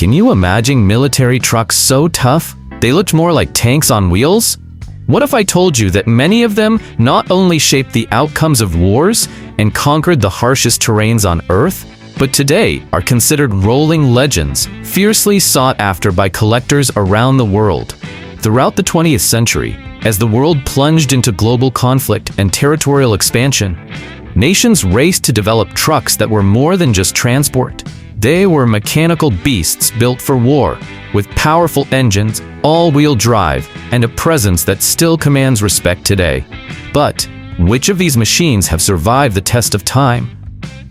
Can you imagine military trucks so tough? They looked more like tanks on wheels? What if I told you that many of them not only shaped the outcomes of wars and conquered the harshest terrains on Earth, but today are considered rolling legends, fiercely sought after by collectors around the world? Throughout the 20th century, as the world plunged into global conflict and territorial expansion, nations raced to develop trucks that were more than just transport. They were mechanical beasts built for war, with powerful engines, all-wheel drive, and a presence that still commands respect today. But which of these machines have survived the test of time?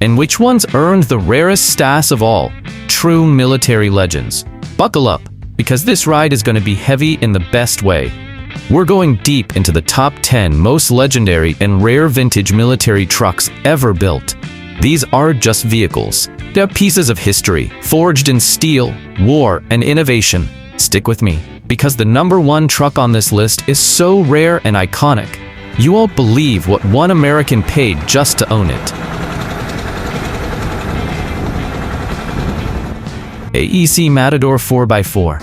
And which ones earned the rarest status of all? True military legends. Buckle up, because this ride is going to be heavy in the best way. We're going deep into the top 10 most legendary and rare vintage military trucks ever built. These aren't just vehicles. They're pieces of history, forged in steel, war, and innovation. Stick with me, because the #1 truck on this list is so rare and iconic. You won't believe what one American paid just to own it. AEC Matador 4x4.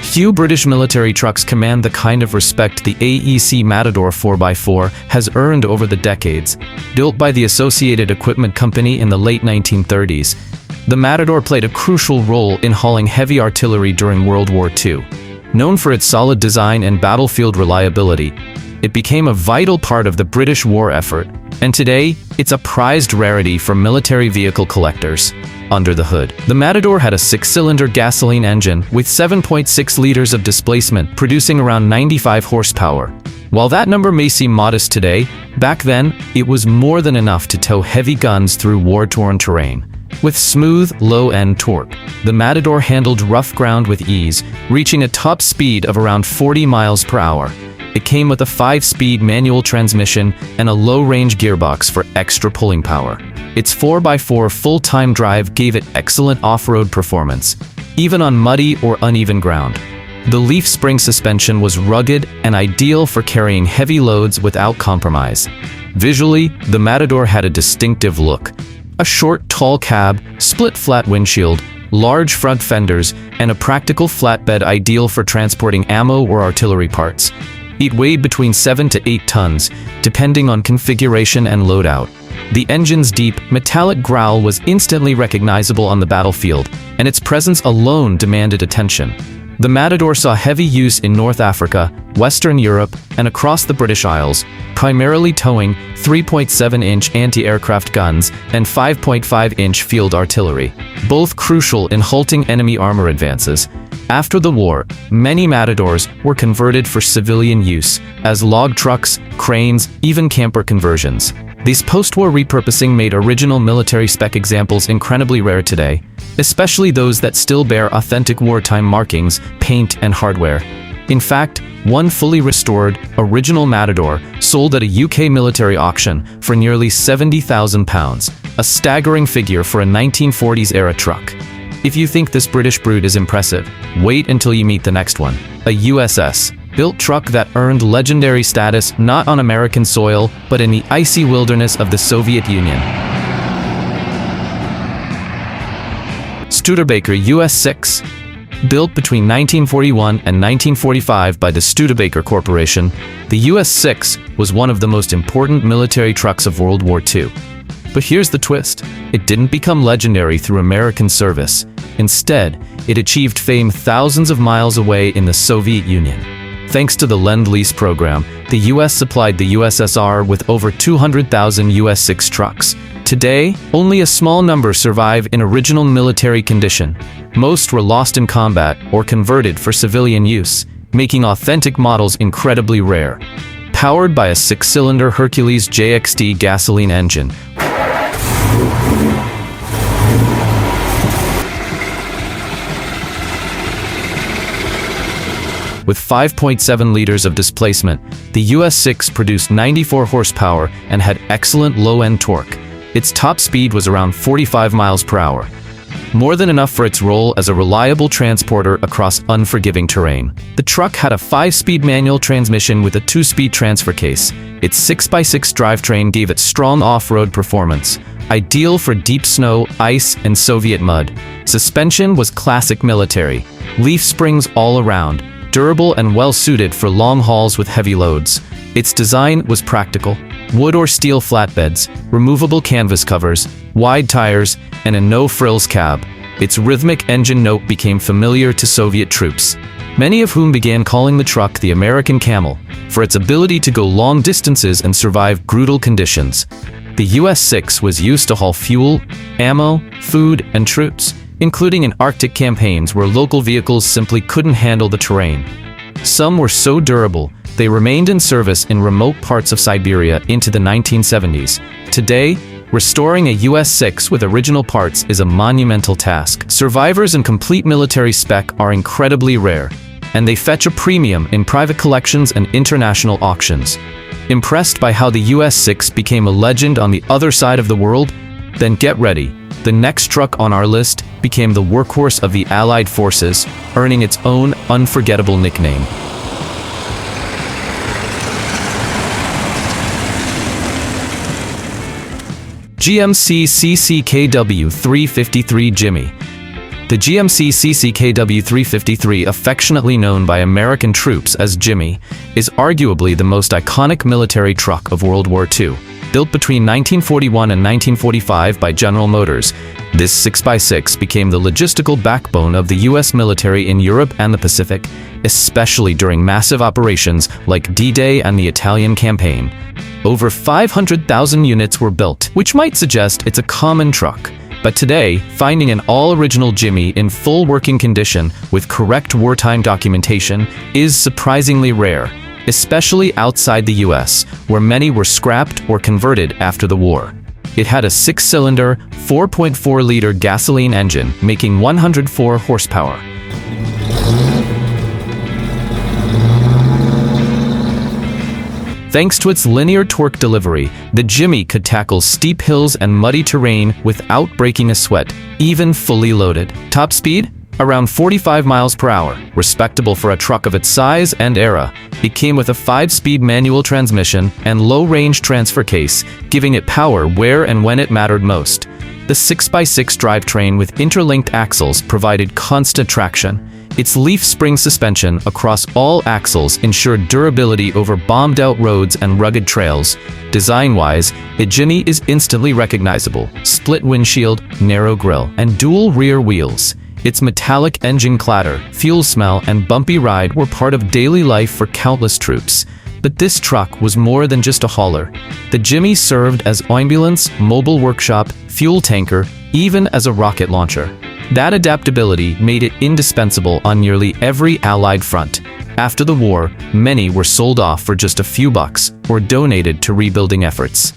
Few British military trucks command the kind of respect the AEC Matador 4x4 has earned over the decades. Built by the Associated Equipment Company in the late 1930s, the Matador played a crucial role in hauling heavy artillery during World War II. Known for its solid design and battlefield reliability, it became a vital part of the British war effort, and today, it's a prized rarity for military vehicle collectors. Under the hood, the Matador had a 6-cylinder gasoline engine with 7.6 liters of displacement, producing around 95 horsepower. While that number may seem modest today, back then, it was more than enough to tow heavy guns through war-torn terrain. With smooth, low-end torque, the Matador handled rough ground with ease, reaching a top speed of around 40 miles per hour. It came with a 5-speed manual transmission and a low-range gearbox for extra pulling power. Its 4x4 full-time drive gave it excellent off-road performance, even on muddy or uneven ground. The leaf spring suspension was rugged and ideal for carrying heavy loads without compromise. Visually, the Matador had a distinctive look. A short, tall cab, split-flat windshield, large front fenders, and a practical flatbed ideal for transporting ammo or artillery parts. It weighed between 7 to 8 tons, depending on configuration and loadout. The engine's deep, metallic growl was instantly recognizable on the battlefield, and its presence alone demanded attention. The Matador saw heavy use in North Africa, Western Europe, and across the British Isles, primarily towing 3.7-inch anti-aircraft guns and 5.5-inch field artillery, both crucial in halting enemy armor advances. After the war, many Matadors were converted for civilian use, as log trucks, cranes, even camper conversions. These post-war repurposing made original military spec examples incredibly rare today, especially those that still bear authentic wartime markings, paint, and hardware. In fact, one fully restored, original Matador sold at a UK military auction for nearly £70,000, a staggering figure for a 1940s-era truck. If you think this British brute is impressive, wait until you meet the next one. A USS-built truck that earned legendary status not on American soil, but in the icy wilderness of the Soviet Union. Studebaker US6. Built between 1941 and 1945 by the Studebaker Corporation, the US6 was one of the most important military trucks of World War II. But here's the twist. It didn't become legendary through American service. Instead, it achieved fame thousands of miles away in the Soviet Union. Thanks to the Lend-Lease program, the US supplied the USSR with over 200,000 US6 trucks. Today, only a small number survive in original military condition. Most were lost in combat or converted for civilian use, making authentic models incredibly rare. Powered by a 6-cylinder Hercules JXT gasoline engine, with 5.7 liters of displacement, the US6 produced 94 horsepower and had excellent low-end torque. Its top speed was around 45 miles per hour, more than enough for its role as a reliable transporter across unforgiving terrain. The truck had a 5-speed manual transmission with a 2-speed transfer case. Its 6x6 drivetrain gave it strong off-road performance, ideal for deep snow, ice, and Soviet mud. Suspension was classic military. Leaf springs all around, durable and well-suited for long hauls with heavy loads. Its design was practical. Wood or steel flatbeds, removable canvas covers, wide tires, and a no-frills cab. Its rhythmic engine note became familiar to Soviet troops, many of whom began calling the truck the American Camel, for its ability to go long distances and survive brutal conditions. The US6 was used to haul fuel, ammo, food, and troops, including in Arctic campaigns where local vehicles simply couldn't handle the terrain. Some were so durable, they remained in service in remote parts of Siberia into the 1970s. Today, restoring a US6 with original parts is a monumental task. Survivors and complete military spec are incredibly rare, and they fetch a premium in private collections and international auctions. Impressed by how the US6 became a legend on the other side of the world? Then get ready. The next truck on our list became the workhorse of the Allied forces, earning its own unforgettable nickname. GMC CCKW 353 Jimmy. The GMC CCKW 353, affectionately known by American troops as Jimmy, is arguably the most iconic military truck of World War II. Built between 1941 and 1945 by General Motors, this 6x6 became the logistical backbone of the US military in Europe and the Pacific, especially during massive operations like D-Day and the Italian campaign. Over 500,000 units were built, which might suggest it's a common truck. But today, finding an all-original Jimmy in full working condition with correct wartime documentation is surprisingly rare, especially outside the US, where many were scrapped or converted after the war. It had a 6-cylinder, 4.4-liter gasoline engine, making 104 horsepower. Thanks to its linear torque delivery, the Jimmy could tackle steep hills and muddy terrain without breaking a sweat, even fully loaded. Top speed? Around 45 miles per hour, respectable for a truck of its size and era. It came with a 5-speed manual transmission and low-range transfer case, giving it power where and when it mattered most. The 6x6 drivetrain with interlinked axles provided constant traction. Its leaf spring suspension across all axles ensured durability over bombed-out roads and rugged trails. Design-wise, the Jimmy is instantly recognizable. Split windshield, narrow grille, and dual rear wheels. Its metallic engine clatter, fuel smell, and bumpy ride were part of daily life for countless troops. But this truck was more than just a hauler. The Jimmy served as ambulance, mobile workshop, fuel tanker, even as a rocket launcher. That adaptability made it indispensable on nearly every Allied front. After the war, many were sold off for just a few bucks or donated to rebuilding efforts.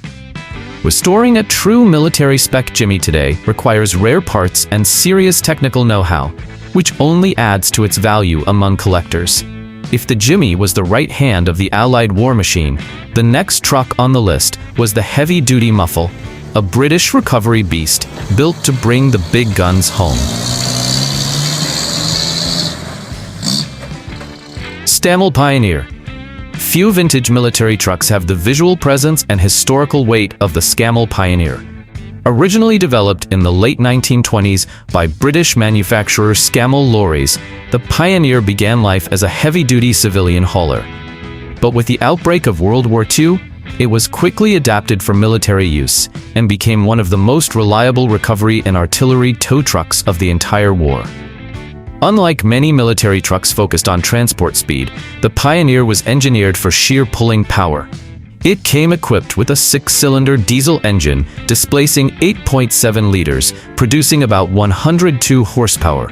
Restoring a true military spec Jimmy today requires rare parts and serious technical know-how, which only adds to its value among collectors. If the Jimmy was the right hand of the Allied war machine, the next truck on the list was the heavy-duty Muffle, a British recovery beast built to bring the big guns home. Scammell Pioneer. Few vintage military trucks have the visual presence and historical weight of the Scammell Pioneer. Originally developed in the late 1920s by British manufacturer Scammell Lorries, the Pioneer began life as a heavy-duty civilian hauler. But with the outbreak of World War II, it was quickly adapted for military use and became one of the most reliable recovery and artillery tow trucks of the entire war. Unlike many military trucks focused on transport speed, the Pioneer was engineered for sheer pulling power. It came equipped with a 6-cylinder diesel engine displacing 8.7 liters, producing about 102 horsepower.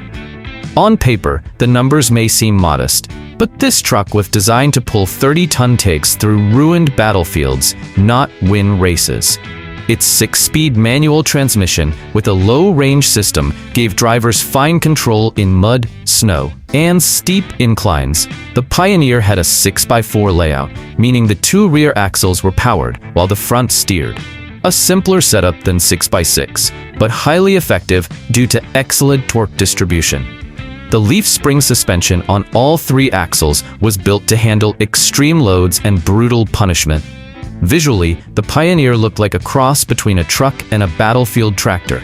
On paper, the numbers may seem modest, but this truck was designed to pull 30-ton takes through ruined battlefields, not win races. Its 6-speed manual transmission with a low-range system gave drivers fine control in mud, snow, and steep inclines. The Pioneer had a 6x4 layout, meaning the 2 rear axles were powered while the front steered. A simpler setup than 6x6, but highly effective due to excellent torque distribution. The leaf spring suspension on all 3 axles was built to handle extreme loads and brutal punishment. Visually, the Pioneer looked like a cross between a truck and a battlefield tractor.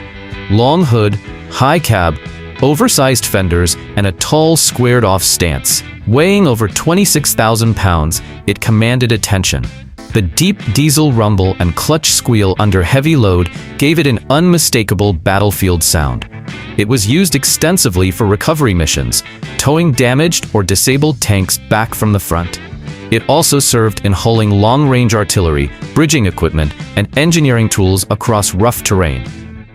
Long hood, high cab, oversized fenders, and a tall, squared-off stance. Weighing over 26,000 pounds, it commanded attention. The deep diesel rumble and clutch squeal under heavy load gave it an unmistakable battlefield sound. It was used extensively for recovery missions, towing damaged or disabled tanks back from the front. It also served in hauling long-range artillery, bridging equipment, and engineering tools across rough terrain.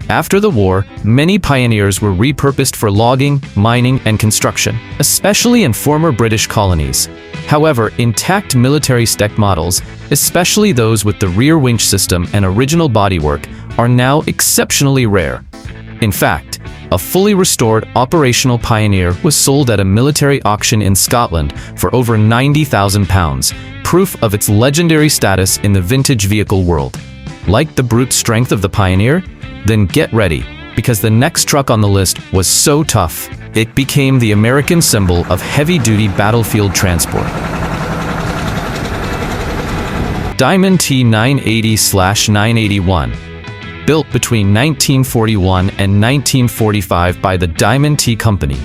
After the war, many Pioneers were repurposed for logging, mining, and construction, especially in former British colonies. However, intact military spec models, especially those with the rear winch system and original bodywork, are now exceptionally rare. In fact, a fully restored operational Pioneer was sold at a military auction in Scotland for over £90,000, proof of its legendary status in the vintage vehicle world. Like the brute strength of the Pioneer? Then get ready, because the next truck on the list was so tough, it became the American symbol of heavy-duty battlefield transport. Diamond T980/981. Built between 1941 and 1945 by the Diamond T Company,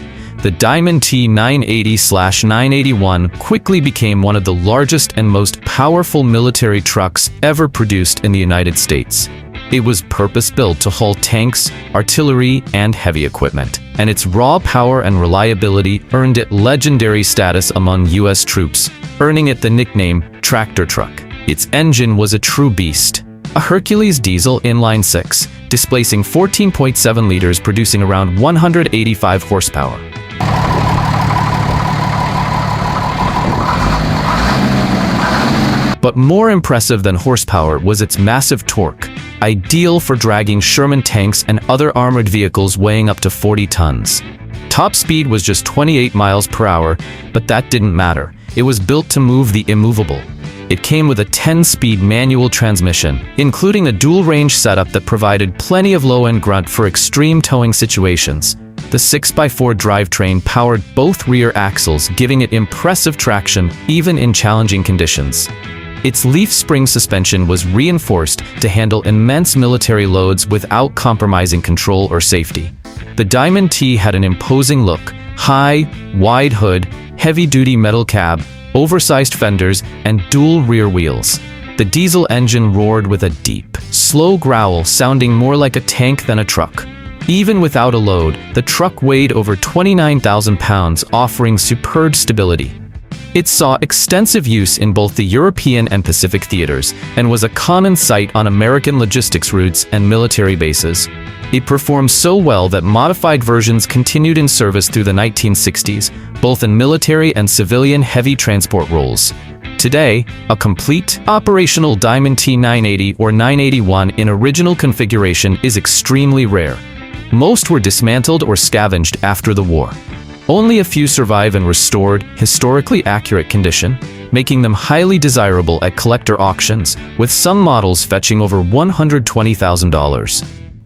the Diamond T980/981 quickly became one of the largest and most powerful military trucks ever produced in the United States. It was purpose-built to haul tanks, artillery, and heavy equipment, and its raw power and reliability earned it legendary status among U.S. troops, earning it the nickname Tractor Truck. Its engine was a true beast, a Hercules diesel inline-six, displacing 14.7 liters, producing around 185 horsepower. But more impressive than horsepower was its massive torque, ideal for dragging Sherman tanks and other armored vehicles weighing up to 40 tons. Top speed was just 28 miles per hour, but that didn't matter. It was built to move the immovable. It came with a 10-speed manual transmission, including a dual-range setup that provided plenty of low-end grunt for extreme towing situations. The 6x4 drivetrain powered both rear axles, giving it impressive traction even in challenging conditions. Its leaf spring suspension was reinforced to handle immense military loads without compromising control or safety. The Diamond T had an imposing look: high, wide hood, heavy-duty metal cab, oversized fenders, and dual rear wheels. The diesel engine roared with a deep, slow growl, sounding more like a tank than a truck. Even without a load, the truck weighed over 29,000 pounds, offering superb stability. It saw extensive use in both the European and Pacific theaters, and was a common sight on American logistics routes and military bases. It performed so well that modified versions continued in service through the 1960s, both in military and civilian heavy transport roles. Today, a complete, operational Diamond T980 or 981 in original configuration is extremely rare. Most were dismantled or scavenged after the war. Only a few survive in restored, historically accurate condition, making them highly desirable at collector auctions, with some models fetching over $120,000.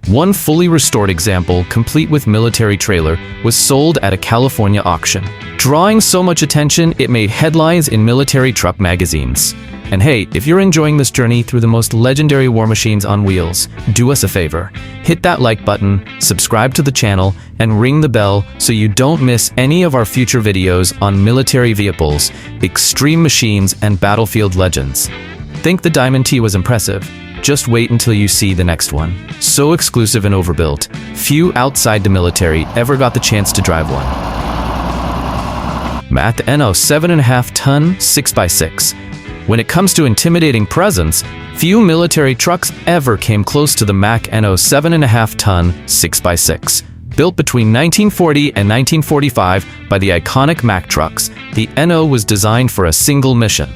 One fully restored example, complete with military trailer, was sold at a California auction, drawing so much attention it made headlines in military truck magazines. And hey, if you're enjoying this journey through the most legendary war machines on wheels, do us a favor. Hit that like button, subscribe to the channel, and ring the bell so you don't miss any of our future videos on military vehicles, extreme machines, and battlefield legends. Think the Diamond T was impressive? Just wait until you see the next one. So exclusive and overbuilt, few outside the military ever got the chance to drive one. Mack NO 7.5-ton 6x6. When it comes to intimidating presence, few military trucks ever came close to the Mack NO 7.5-ton 6x6. Built between 1940 and 1945 by the iconic Mack trucks, the NO was designed for a single mission: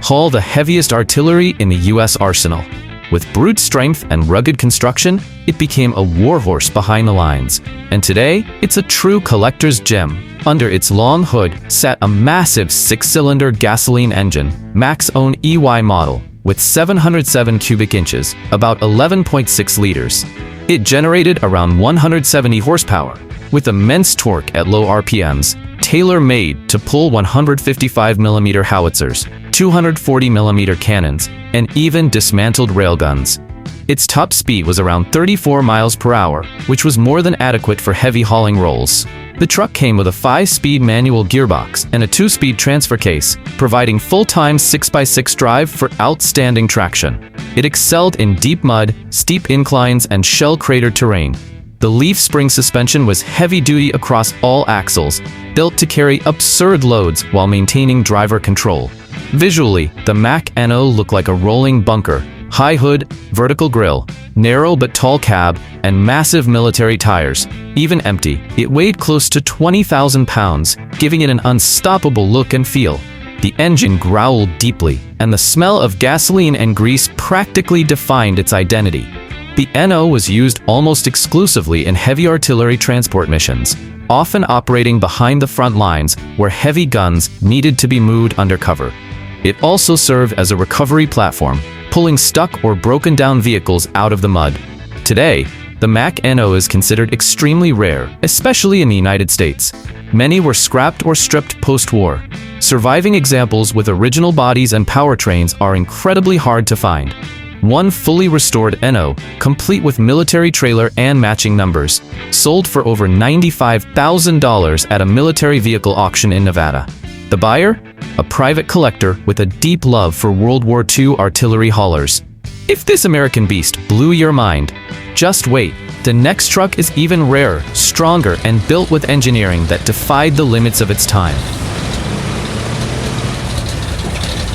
haul the heaviest artillery in the U.S. arsenal. With brute strength and rugged construction, it became a warhorse behind the lines. And today, it's a true collector's gem. Under its long hood sat a massive 6-cylinder gasoline engine, Mack's own EY model, with 707 cubic inches, about 11.6 liters. It generated around 170 horsepower, with immense torque at low RPMs, tailor-made to pull 155mm howitzers. 240mm cannons, and even dismantled railguns. Its top speed was around 34 miles per hour, which was more than adequate for heavy hauling roles. The truck came with a 5-speed manual gearbox and a 2-speed transfer case, providing full-time 6x6 drive for outstanding traction. It excelled in deep mud, steep inclines, and shell-cratered terrain. The leaf spring suspension was heavy-duty across all axles, built to carry absurd loads while maintaining driver control. Visually, the Mack NO looked like a rolling bunker. High hood, vertical grille, narrow but tall cab, and massive military tires. Even empty, it weighed close to 20,000 pounds, giving it an unstoppable look and feel. The engine growled deeply, and the smell of gasoline and grease practically defined its identity. The NO was used almost exclusively in heavy artillery transport missions, often operating behind the front lines where heavy guns needed to be moved undercover. It also served as a recovery platform, pulling stuck or broken-down vehicles out of the mud. Today, the Mack NO is considered extremely rare, especially in the United States. Many were scrapped or stripped post-war. Surviving examples with original bodies and powertrains are incredibly hard to find. One fully restored NO, complete with military trailer and matching numbers, sold for over $95,000 at a military vehicle auction in Nevada. The buyer? A private collector with a deep love for World War II artillery haulers. If this American beast blew your mind, just wait. The next truck is even rarer, stronger, and built with engineering that defied the limits of its time.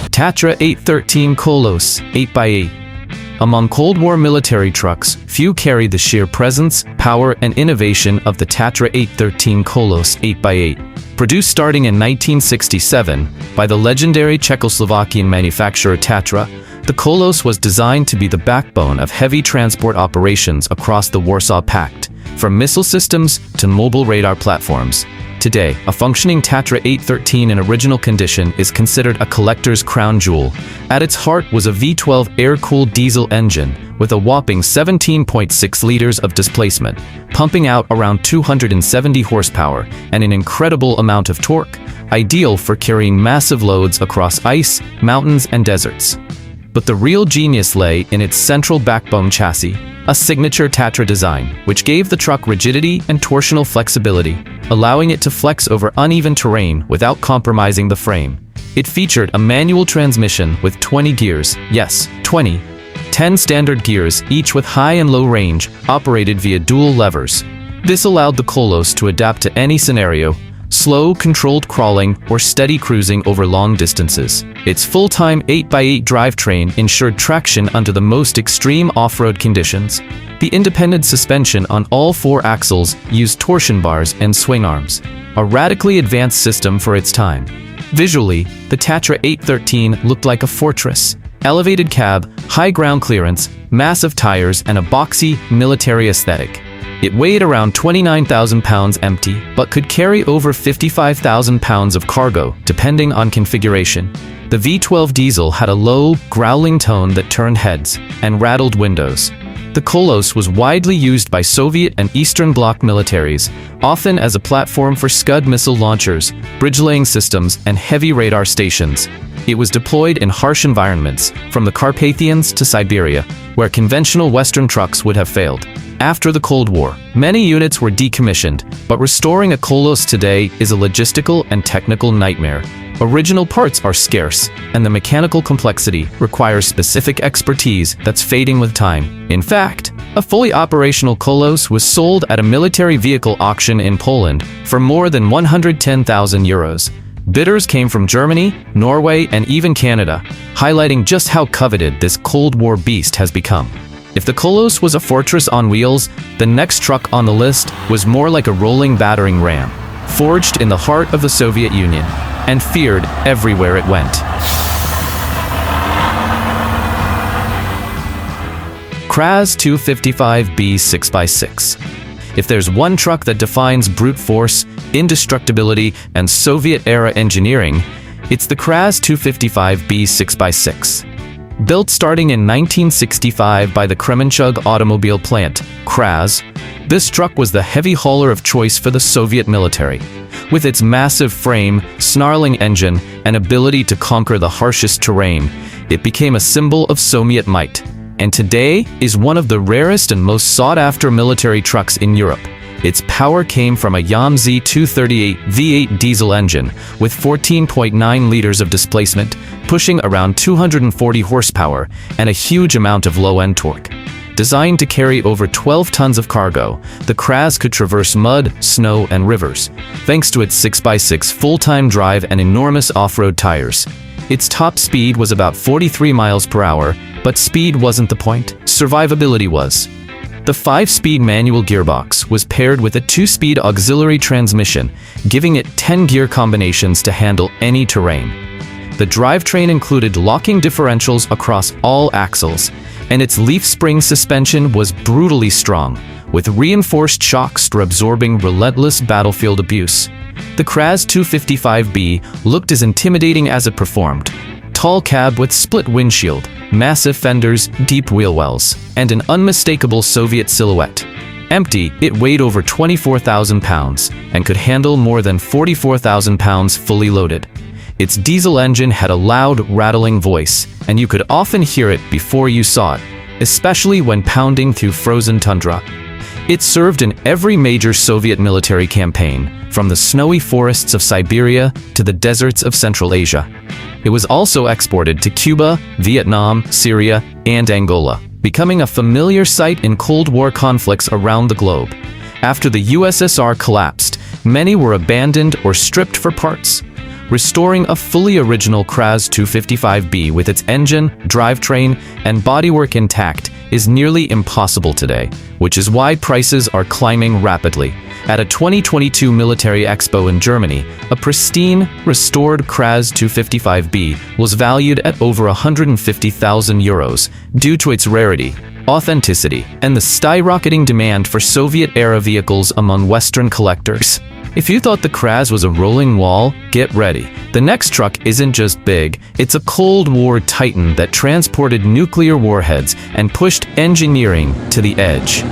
Tatra 813 Coloss 8x8. Among Cold War military trucks, few carried the sheer presence, power, and innovation of the Tatra 813 Coloss 8x8. Produced starting in 1967 by the legendary Czechoslovakian manufacturer Tatra, the Coloss was designed to be the backbone of heavy transport operations across the Warsaw Pact, from missile systems to mobile radar platforms. Today, a functioning Tatra 813 in original condition is considered a collector's crown jewel. At its heart was a V12 air-cooled diesel engine with a whopping 17.6 liters of displacement, pumping out around 270 horsepower and an incredible amount of torque, ideal for carrying massive loads across ice, mountains, and deserts. But the real genius lay in its central backbone chassis, a signature Tatra design, which gave the truck rigidity and torsional flexibility, allowing it to flex over uneven terrain without compromising the frame. It featured a manual transmission with 20 gears, yes, 20, 10 standard gears, each with high and low range, operated via dual levers. This allowed the Coloss to adapt to any scenario, slow, controlled crawling, or steady cruising over long distances. Its full-time 8x8 drivetrain ensured traction under the most extreme off-road conditions. The independent suspension on all 4 axles used torsion bars and swing arms, a radically advanced system for its time. Visually, the Tatra 813 looked like a fortress. Elevated cab, high ground clearance, massive tires, and a boxy, military aesthetic. It weighed around 29,000 pounds empty, but could carry over 55,000 pounds of cargo, depending on configuration. The V12 diesel had a low, growling tone that turned heads and rattled windows. The Coloss was widely used by Soviet and Eastern Bloc militaries, often as a platform for Scud missile launchers, bridge-laying systems, and heavy radar stations. It was deployed in harsh environments, from the Carpathians to Siberia, where conventional Western trucks would have failed. After the Cold War, many units were decommissioned, but restoring a Coloss today is a logistical and technical nightmare. Original parts are scarce, and the mechanical complexity requires specific expertise that's fading with time. In fact, a fully operational Coloss was sold at a military vehicle auction in Poland for more than 110,000 euros. Bidders came from Germany, Norway, and even Canada, highlighting just how coveted this Cold War beast has become. If the Coloss was a fortress on wheels, the next truck on the list was more like a rolling battering ram, forged in the heart of the Soviet Union, and feared everywhere it went. Kraz 255B 6x6. If there's one truck that defines brute force, indestructibility, and Soviet-era engineering, it's the Kraz 255B 6x6. Built starting in 1965 by the Kremenchug automobile plant, Kraz, This truck was the heavy hauler of choice for the Soviet military. With its massive frame, snarling engine, and ability to conquer the harshest terrain, it became a symbol of Soviet might, and today is one of the rarest and most sought-after military trucks in Europe. Its power came from a YAMZ 238 V8 diesel engine with 14.9 liters of displacement, pushing around 240 horsepower, and a huge amount of low-end torque. Designed to carry over 12 tons of cargo, the Craz could traverse mud, snow, and rivers, thanks to its 6x6 full-time drive and enormous off-road tires. Its top speed was about 43 miles per hour, but speed wasn't the point, survivability was. The 5-speed manual gearbox was paired with a 2-speed auxiliary transmission, giving it 10 gear combinations to handle any terrain. The drivetrain included locking differentials across all axles, and its leaf spring suspension was brutally strong, with reinforced shocks absorbing relentless battlefield abuse. The Craz 255B looked as intimidating as it performed. Tall cab with split windshield, massive fenders, deep wheel wells, and an unmistakable Soviet silhouette. Empty, it weighed over 24,000 pounds and could handle more than 44,000 pounds fully loaded. Its diesel engine had a loud, rattling voice, and you could often hear it before you saw it, especially when pounding through frozen tundra. It served in every major Soviet military campaign, from the snowy forests of Siberia to the deserts of Central Asia. It was also exported to Cuba, Vietnam, Syria, and Angola, becoming a familiar sight in Cold War conflicts around the globe. After the USSR collapsed, many were abandoned or stripped for parts. Restoring a fully original Craz 255B with its engine, drivetrain, and bodywork intact is nearly impossible today, which is why prices are climbing rapidly. At a 2022 military expo in Germany, a pristine, restored Craz 255B was valued at over €150,000 due to its rarity, authenticity, and the skyrocketing demand for Soviet-era vehicles among Western collectors. If you thought the Craz was a rolling wall, get ready. The next truck isn't just big, it's a Cold War titan that transported nuclear warheads and pushed engineering to the edge.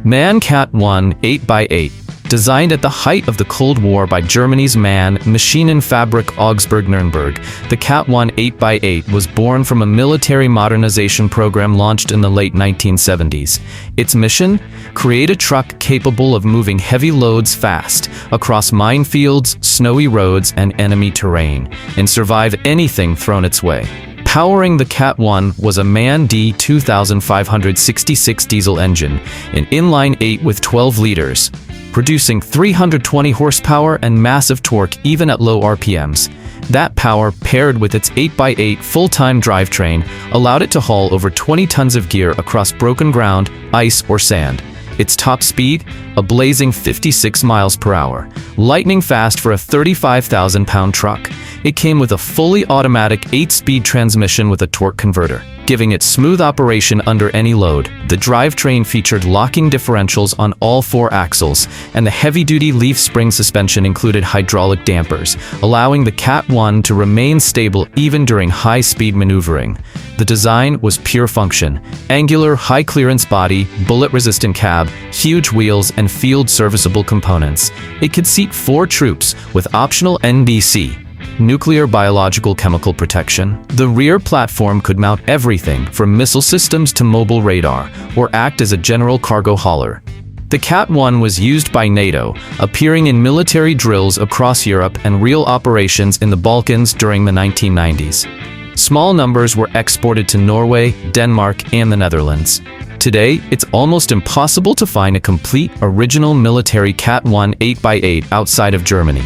MAN Cat 1 8x8. Designed at the height of the Cold War by Germany's MAN Maschinenfabrik Augsburg-Nürnberg, the Cat 1 8x8 was born from a military modernization program launched in the late 1970s. Its mission? Create a truck capable of moving heavy loads fast, across minefields, snowy roads, and enemy terrain, and survive anything thrown its way. Powering the Cat 1 was a MAN D 2566 diesel engine, an inline 8 with 12 liters, producing 320 horsepower and massive torque even at low RPMs. That power, paired with its 8x8 full-time drivetrain, allowed it to haul over 20 tons of gear across broken ground, ice, or sand. Its top speed? A blazing 56 miles per hour, lightning fast for a 35,000-pound truck. It came with a fully automatic 8-speed transmission with a torque converter, giving it smooth operation under any load. The drivetrain featured locking differentials on all 4 axles, and the heavy-duty leaf spring suspension included hydraulic dampers, allowing the Cat 1 to remain stable even during high-speed maneuvering. The design was pure function: angular, high-clearance body, bullet-resistant cab, huge wheels, and field-serviceable components. It could seat 4 troops with optional NBC. Nuclear biological chemical protection. The rear platform could mount everything from missile systems to mobile radar, or act as a general cargo hauler. The Cat 1 was used by NATO, appearing in military drills across Europe and real operations in the Balkans during the 1990s. Small numbers were exported to Norway, Denmark, and the Netherlands. Today, it's almost impossible to find a complete, original military Cat 1 8x8 outside of Germany.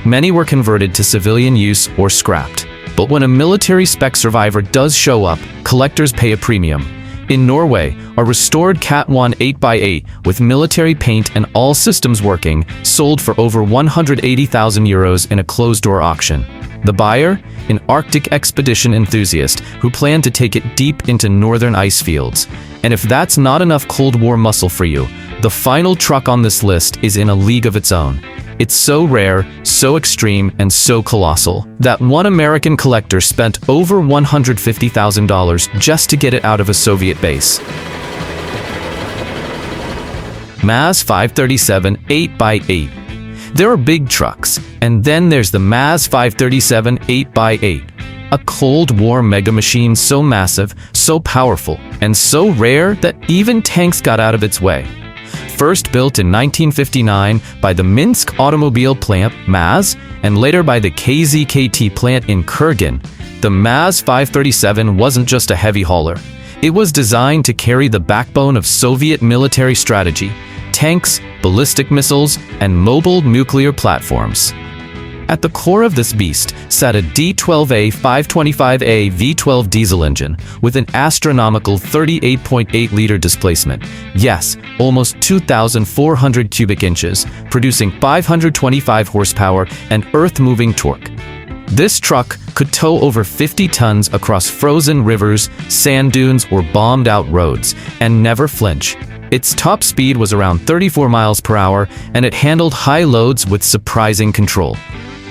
Many were converted to civilian use or scrapped. But when a military spec survivor does show up, collectors pay a premium. In Norway, a restored Cat 1 8x8 with military paint and all systems working, sold for over 180,000 euros in a closed-door auction. The buyer? An Arctic expedition enthusiast who planned to take it deep into northern ice fields. And if that's not enough Cold War muscle for you, the final truck on this list is in a league of its own. It's so rare, so extreme, and so colossal that one American collector spent over $150,000 just to get it out of a Soviet base. MAZ 537 8x8. There are big trucks, and then there's the MAZ 537 8x8. A Cold War mega machine so massive, so powerful, and so rare that even tanks got out of its way. First built in 1959 by the Minsk automobile plant, MAZ, and later by the KZKT plant in Kurgan, the MAZ 537 wasn't just a heavy hauler. It was designed to carry the backbone of Soviet military strategy: tanks, ballistic missiles, and mobile nuclear platforms. At the core of this beast sat a D-12A 525A V12 diesel engine with an astronomical 38.8-liter displacement. Yes, almost 2,400 cubic inches, producing 525 horsepower and earth-moving torque. This truck could tow over 50 tons across frozen rivers, sand dunes, or bombed-out roads, and never flinch. Its top speed was around 34 miles per hour, and it handled high loads with surprising control.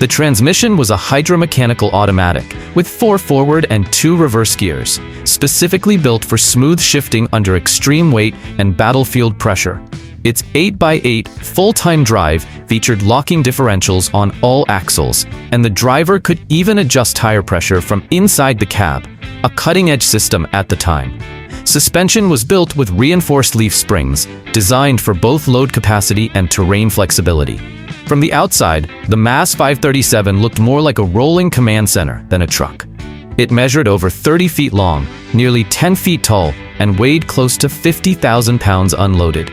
The transmission was a hydromechanical automatic with 4 forward and 2 reverse gears, specifically built for smooth shifting under extreme weight and battlefield pressure. Its 8x8 full-time drive featured locking differentials on all axles, and the driver could even adjust tire pressure from inside the cab, a cutting-edge system at the time. Suspension was built with reinforced leaf springs, designed for both load capacity and terrain flexibility. From the outside, the MAZ 537 looked more like a rolling command center than a truck. It measured over 30 feet long, nearly 10 feet tall, and weighed close to 50,000 pounds unloaded.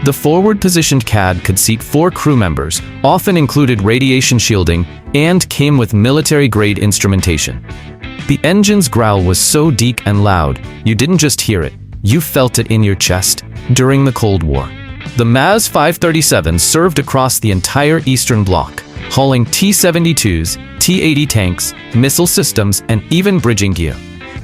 The forward-positioned CAD could seat 4 crew members, often included radiation shielding, and came with military-grade instrumentation. The engine's growl was so deep and loud, you didn't just hear it, you felt it in your chest. During the Cold War, the MAZ 537 served across the entire Eastern Bloc, hauling T-72s, T-80 tanks, missile systems, and even bridging gear.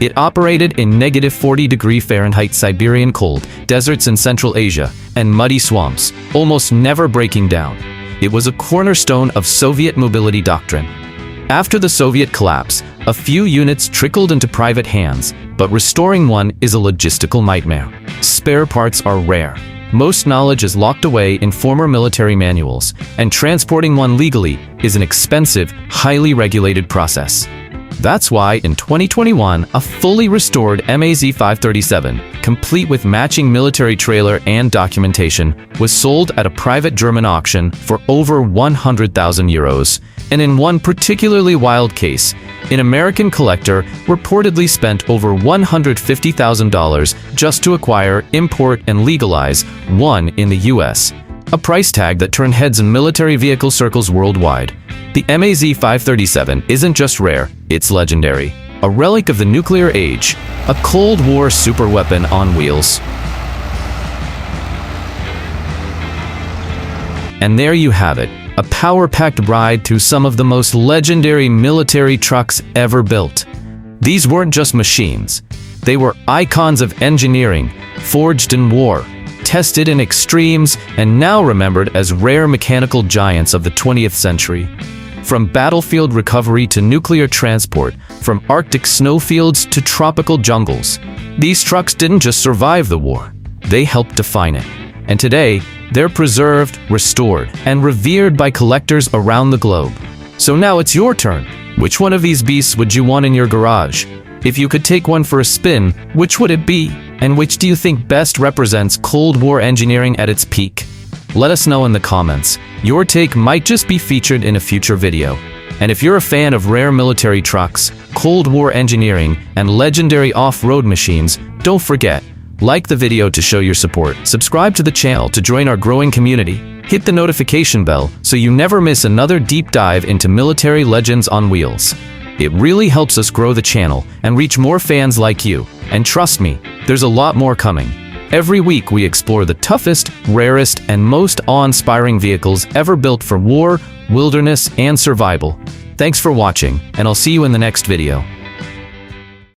It operated in -40°F Siberian cold, deserts in Central Asia, and muddy swamps, almost never breaking down. It was a cornerstone of Soviet mobility doctrine. After the Soviet collapse, a few units trickled into private hands, but restoring one is a logistical nightmare. Spare parts are rare. Most knowledge is locked away in former military manuals, and transporting one legally is an expensive, highly regulated process. That's why in 2021, a fully restored MAZ 537, complete with matching military trailer and documentation, was sold at a private German auction for over 100,000 euros. And in one particularly wild case, an American collector reportedly spent over $150,000 just to acquire, import, and legalize one in the US, a price tag that turned heads in military vehicle circles worldwide. The MAZ 537 isn't just rare, it's legendary, a relic of the nuclear age, a Cold War superweapon on wheels. And there you have it. A power-packed ride through some of the most legendary military trucks ever built. These weren't just machines. They were icons of engineering, forged in war, tested in extremes, and now remembered as rare mechanical giants of the 20th century. From battlefield recovery to nuclear transport, from Arctic snowfields to tropical jungles, these trucks didn't just survive the war, they helped define it. And today, they're preserved, restored, and revered by collectors around the globe. So now it's your turn. Which one of these beasts would you want in your garage? If you could take one for a spin, which would it be? And which do you think best represents Cold War engineering at its peak? Let us know in the comments. Your take might just be featured in a future video. And if you're a fan of rare military trucks, Cold War engineering, and legendary off-road machines, don't forget, like the video to show your support, subscribe to the channel to join our growing community, hit the notification bell so you never miss another deep dive into military legends on wheels. It really helps us grow the channel and reach more fans like you, and trust me, there's a lot more coming. Every week we explore the toughest, rarest, and most awe-inspiring vehicles ever built for war, wilderness, and survival. Thanks for watching, and I'll see you in the next video.